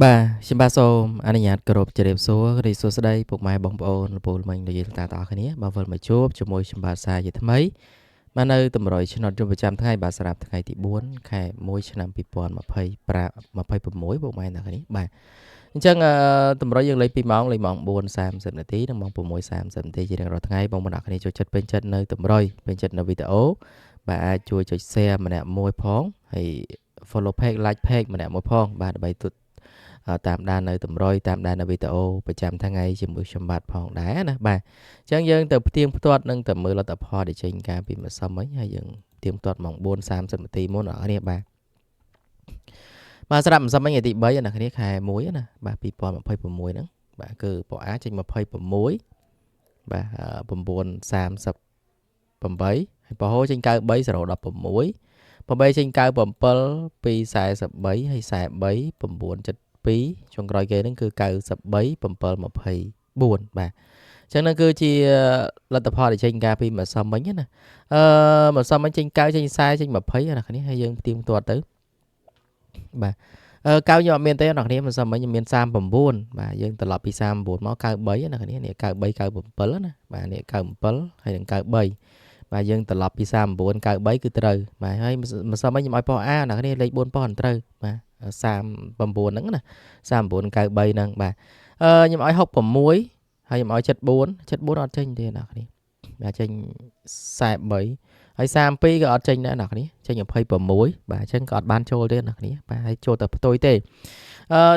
បាទសូមអនុញ្ញាតគោរពជម្រាបសួររីសួស្តីពុកម៉ែបងប្អូនលោកពូលោកមីងនិយាយតាទាំងអស់គ្នាបាទវិលមកជួបជាមួយខ្ញុំបាទសាជាថ្មីបាទនៅតម្រុយឆ្នោតយប់ប្រចាំថ្ងៃបាទសម្រាប់ថ្ងៃទី4ខែ1ឆ្នាំ2025 26ពុកម៉ែទាំងអស់គ្នាបាទអញ្ចឹងតម្រុយយើងលេង2ម៉ោងលេងម៉ោង4:30នាទីនិងម៉ោង6:30នាទីជារៀងរាល់ថ្ងៃបងប្អូនទាំងអស់គ្នាចូលចិត្តពេញចិត្តនៅតម្រុយពេញចិត្តនៅវីដេអូបាទអាចជួយចុច share ម្នាក់មួយផងហើយ follow page like page ម្នាក់មួយផងបាទដើម្បីតាមដាននៅតម្រុយតាមដាននៅវីដេអូប្រចាំថ្ងៃជាមួយខ្ញុំបាទផងដែរណាបាទអញ្ចឹងយើងទៅផ្ទៀងផ្ទាត់នឹងទៅមើលលទ្ធផលដែលចេញការពីម្សិលមិញហើយយើងផ្ទៀងផ្ទាត់ម៉ោង4:30នាទីមុនអ្នកនាងបាទសម្រាប់ម្សិលមិញថ្ងៃទី3អ្នកនាងខែ1ណាបាទ2026ហ្នឹងបាទគឺពណ៌ A ចេញ26បាទ9:38ហើយពណ៌ H ចេញ93 016 8ចេញ97 243ហើយ43 972ចុងក្រោយគេហ្នឹងគឺ93 724បាទអញ្ចឹងហ្នឹងគឺជាលទ្ធផលដែលចេញការពីម្សិលមិញណាម្សិលមិញចេញ9ចេញ40ចេញ20ណាគ្នាហើយយើងផ្ទៀងផ្ទាត់ទៅបាទ9ខ្ញុំអត់មានទេអ្នកគ្នាម្សិលមិញខ្ញុំមាន39បាទយើងត្រឡប់ពី39មក93ណាគ្នានេះ93 97ណាបាទនេះ97ហើយនឹង93បាទយើងត្រឡប់ពី39 93គឺត្រូវបាទហើយម្សិលមិញខ្ញុំឲ្យប៉ុស A ណាគ្នាលេខ4ប៉ុសត្រូវបាទ39ហ្នឹងណា39 93ហ្នឹងបាទខ្ញុំឲ្យ66ហើយខ្ញុំឲ្យ74អត់ចេញទេណាគ្នាបាទចេញ43ហើយ32ក៏អត់ចេញដែរណាគ្នាចេញ26បាទអញ្ចឹងក៏អត់បានចូលទេណាគ្នាបាទហើយចូលតែផ្ទុយទេ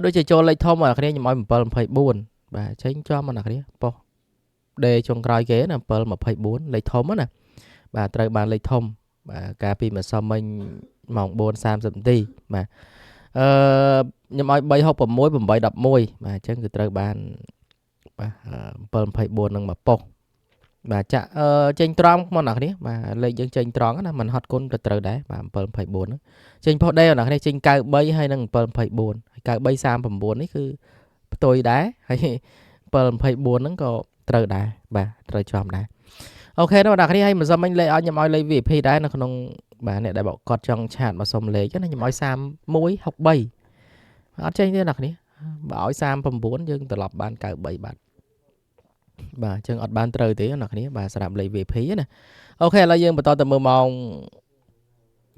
ដូចជាចូលលេខធំណាគ្នាខ្ញុំឲ្យ724បាទចេញចំណាគ្នាប៉ុស D ចុងក្រោយគេណា724លេខធំណាបាទត្រូវបានលេខធំបាទកាលពីម្សិលមិញម៉ោង4:30នាទីបាទខ្ញុំឲ្យ366 811បាទអញ្ចឹងគឺត្រូវបានបាទ724នឹងមកប៉ុសបាទចាក់ចេញត្រង់មកអ្នកនេះបាទលេខយើងចេញត្រង់ណាមិនហត់គុណទៅត្រូវដែរបាទ724ហ្នឹងចេញផុសដេអ្នកនេះចេញ93ហើយនឹង724ហើយ9339នេះគឺផ្ទុយដែរហើយ724ហ្នឹងក៏ត្រូវដែរបាទត្រូវចំដែរអូខេដល់អ្នកនេះឲ្យម្សិលមិញលេខឲ្យខ្ញុំឲ្យលេខ VIP ដែរនៅក្នុងបាទអ្នកដែលបកកត់ចង់ឆាតមកសុំលេខណាខ្ញុំឲ្យ3163អត់ចេញទេអ្នកនេះបើឲ្យ39យើងត្រឡប់បាន93បាទបាទអញ្ចឹងអត់បានត្រូវទេអ្នកគ្នាបាទសម្រាប់លេខ VP ណាអូខេឥឡូវយើងបន្តទៅមើលម៉ោង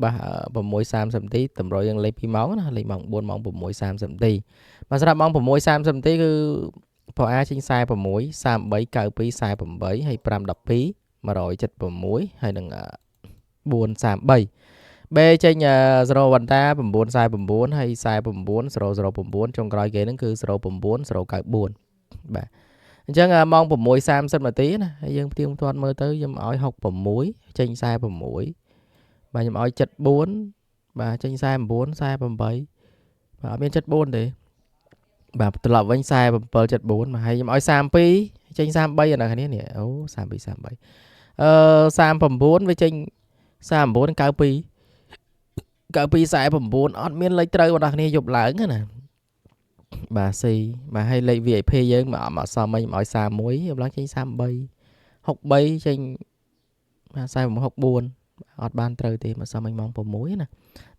បាទ6:30នាទីតម្រុយយើងលេខ2ម៉ោងណាលេខម៉ោង4ម៉ោង6:30នាទីបាទសម្រាប់ម៉ោង6:30នាទីគឺពណ៌ A ចេញ46 33 92 48ហើយ512 176ហើយនឹង433 B ចេញ0វ៉ាន់តា949ហើយ49 009ចុងក្រោយគេហ្នឹងគឺ09 094បាទអញ្ចឹងម៉ោង6:30នាទីណាហើយយើងផ្ទៀងផ្ទាត់មើលទៅខ្ញុំឲ្យ66ចេញ46បាទខ្ញុំឲ្យ74បាទចេញ49 48បាទអត់មាន74ទេបាទត្រឡប់វិញ47 74បាទហើយខ្ញុំឲ្យ32ចេញ33អានេះនេះអូ32 3339វាចេញ39 92 92 49អត់មានលេខត្រូវបងប្អូនគ្នាយប់ឡើងណាបាទ C បាទហើយលេខ VIP យើងមកសមមិញឲ្យ31យប់ឡើងចេញ33 63ចេញបាទ46 64អត់បានត្រូវទេមកសមមិញម៉ោង6ណា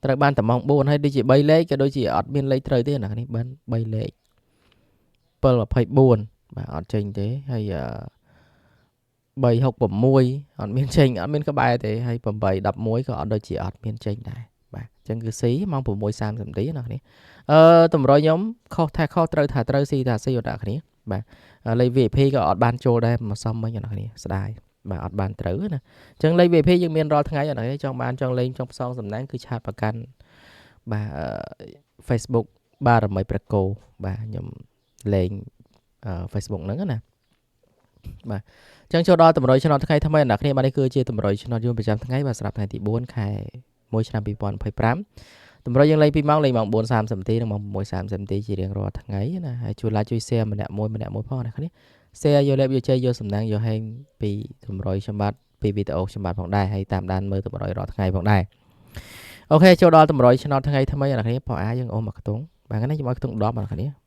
ត្រូវបានតែម៉ោង4ហើយដូចជា3លេខក៏ដូចជាអត់មានលេខត្រូវទេណានេះបាន3លេខ724បាទអត់ចេញទេហើយ366អត់មានចេញអត់មានក្បែរទេហើយ811ក៏អត់ដូចជាអត់មានចេញដែរបាទអញ្ចឹងគឺ C ម៉ោង6:30នាទីណានេះតម្រុយខ្ញុំខុសថាខុសត្រូវថាត្រូវ C ថា C អត់អ្នកគ្នាបាទលេខ VIP ក៏អត់បានចូលដែរមកសមមិញអ្នកគ្នាស្ដាយបាទអត់បានត្រូវណាអញ្ចឹងលេខ VIP យើងមានរាល់ថ្ងៃអត់ហ្នឹងចង់បានចង់លេងចង់ផ្សងសំណាងគឺឆាតប្រកាន់បាទ Facebook បារមីប្រកោបាទខ្ញុំលេងFacebook ហ្នឹងណាបាទអញ្ចឹងចូលដល់តម្រុយឆ្នោតថ្ងៃថ្មីអ្នកគ្នាបាទនេះគឺជាតម្រុយឆ្នោតយូរប្រចាំថ្ងៃបាទសម្រាប់ថ្ងៃទី4ខែ1ឆ្នាំ2025តម្រុយយើងលេង2ម៉ោងលេងម៉ោង4:30នាទីនិងម៉ោង6:30នាទីជារៀងរាល់ថ្ងៃណាហើយជួយ like ជួយ share ម្នាក់មួយផងអ្នកគ្នា share យកលេបយកជ័យយកសំណាងយកហែងពីតម្រុយខ្ញុំបាទពីវីដេអូខ្ញុំបាទផងដែរហើយតាមដានមើលតម្រុយរាល់ថ្ងៃផងដែរអូខេចូលដល់តម្រុយឆ្នោតថ្ងៃថ្មីអ្នកគ្នាផោះអាយើងអូមកខ្ទង់បាទថ្ងៃនេះខ្ញុំឲ្យខ្ទង់10អ្នកគ្នា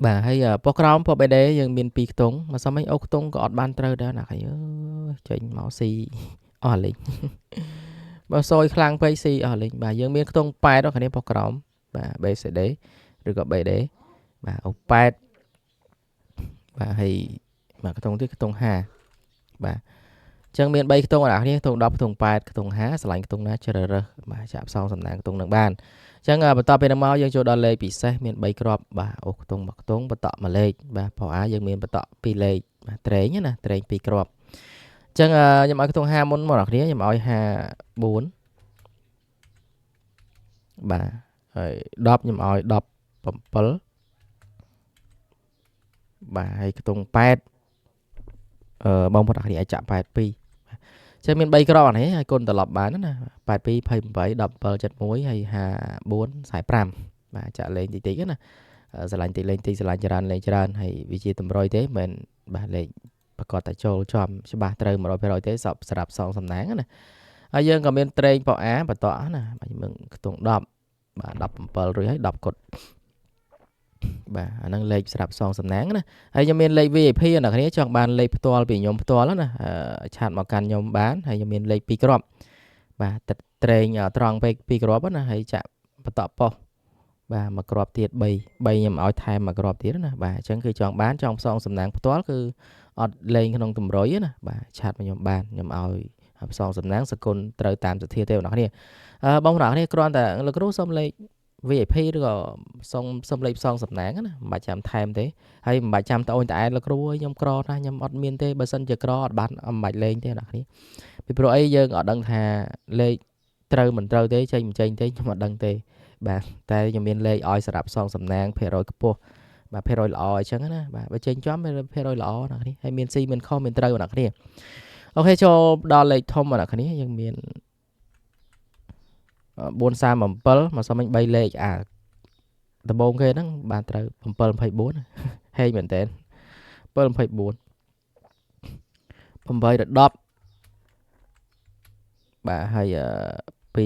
បាទហើយប៉ុសក្រោមប៉ុសបេដេយើងមាន2ខ្ទង់មកសមមិញអូខ្ទង់ក៏អត់បានត្រូវដែរណាស់ហើយចេញមកស៊ីអស់លេង បើសយខ្លាំងពេកស៊ីអស់លេងបាទយើងមានខ្ទង់8ដល់គ្នាប៉ុសក្រោមបាទ BCD ឬក៏ BD បាទអូ8បាទហើយបាទខ្ទង់ទៀតខ្ទង់5បាទអញ្ចឹងមាន3ខ្ទង់អ្នកគ្នាខ្ទង់10ខ្ទង់8ខ្ទង់5ឆ្លាញ់ខ្ទង់ណាជ្រើសរើសបាទចាក់ផ្សងសំណាងខ្ទង់នឹងបានអញ្ចឹងបន្ទាប់ពីនឹងមកយើងចូលដល់លេខពិសេសមាន3គ្រាប់បាទអូខ្ទង់មួយខ្ទង់បន្តមួយលេខបាទព្រោះយើងមានបន្ត2លេខបាទត្រេងណាត្រេង2គ្រាប់អញ្ចឹងខ្ញុំឲ្យខ្ទង់5មុនមកអ្នកគ្នាខ្ញុំឲ្យ54បាទហើយ10ខ្ញុំឲ្យ17បាទហើយខ្ទង់8បងប្អូនអ្នកគ្នាអាចចាក់82ចឹងមាន3គ្រាប់អានេះហើយកូនត្រឡប់បានណា82 28 17 71ហើយ54 45បាទចាក់លេងតិចតិចណាស្រឡាញ់តិចលេងតិចស្រឡាញ់ច្រើនលេងច្រើនហើយវាជាតម្រុយទេមិនបាទលេខប្រកាសតែចូលចំច្បាស់ត្រូវ 100% ទេសពស្រាប់សងសំណាងណាហើយយើងក៏មានត្រេងប៉អាបន្តណាបាទយើងខ្ទង់10បាទ17រួចហើយ10គុតបាទអាហ្នឹងលេខស្រាប់សងសំណាងណាហើយខ្ញុំមានលេខ VIP អ្នកគ្នាចង់បានលេខផ្ទាល់ពីខ្ញុំផ្ទាល់ណាឆាតមកកាន់ខ្ញុំបានហើយខ្ញុំមានលេខ2គ្រាប់បាទត្រេងត្រង់ពេក2គ្រាប់ណាហើយចាក់បន្តប៉ុសបាទមួយគ្រាប់ទៀត3ខ្ញុំឲ្យថែមមួយគ្រាប់ទៀតណាបាទអញ្ចឹងគឺចង់បានចង់ផ្សងសំណាងផ្ទាល់គឺអត់លេងក្នុងតម្រុយណាបាទឆាតមកខ្ញុំបានខ្ញុំឲ្យផ្សងសំណាងសកុនត្រូវតាមសទ្ធាទេបងប្អូនគ្នាបងប្អូនគ្នាគ្រាន់តែលោកគ្រូសុំលេខ VIP ឬក៏សុំលេខផ្សងសំណាងណាមិនបាច់ចាំថែមទេហើយមិនបាច់ចាំត្អូញត្អែលោកគ្រូអើយខ្ញុំក្រណាខ្ញុំអត់មានទេបើសិនជាក្រអត់បានមិនបាច់លេងទេអ្នកគ្នាពីព្រោះអីយើងអត់ដឹងថាលេខត្រូវមិនត្រូវទេចេញមិនចេញទេខ្ញុំអត់ដឹងទេបាទតែខ្ញុំមានលេខឲ្យសម្រាប់ផ្សងសំណាងភាគរយខ្ពស់បាទភាគរយល្អអញ្ចឹងណាបាទបើចេញចំភាគរយល្អអ្នកគ្នាហើយមានស៊ីមានខុសមានត្រូវអ្នកគ្នាអូខេចូលដល់លេខធំអ្នកគ្នាយើងមាន437មកសុំមិញ3លេខដំបូងគេហ្នឹងបានត្រូវ724ហេងមែនតើ724 8ដល់10បាទហើយ227អ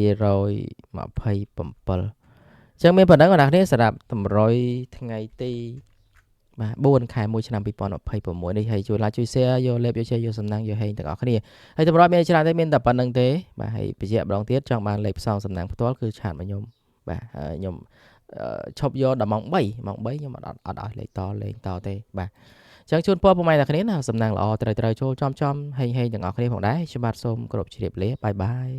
ញ្ចឹងមានប៉ុណ្ណឹងបងប្អូនគ្នាសម្រាប់តម្រុយថ្ងៃទីបាទ4ខែ1ឆ្នាំ2026នេះហើយជួយ like ជួយ share យកលេបយកជ័យយកសំណាងយកហេងទាំងអស់គ្នាហើយតម្រុយមានច្រើនទេមានតែប៉ុណ្្នឹងទេបាទហើយបញ្ជាក់ម្ដងទៀតចង់បានលេខផ្សងសំណាងផ្ទាល់គឺឆាតមកខ្ញុំបាទខ្ញុំឈប់យកដល់ម៉ោង3ខ្ញុំអត់ឲ្យលេខតលេងតទេបាទអញ្ចឹងជូនពរពុកម៉ែអ្នកគ្នាណាសំណាងល្អត្រូវចូលចំហេងទាំងអស់គ្នាផងដែរខ្ញុំបាទសូមគោរពជម្រាបលាបាយបាយ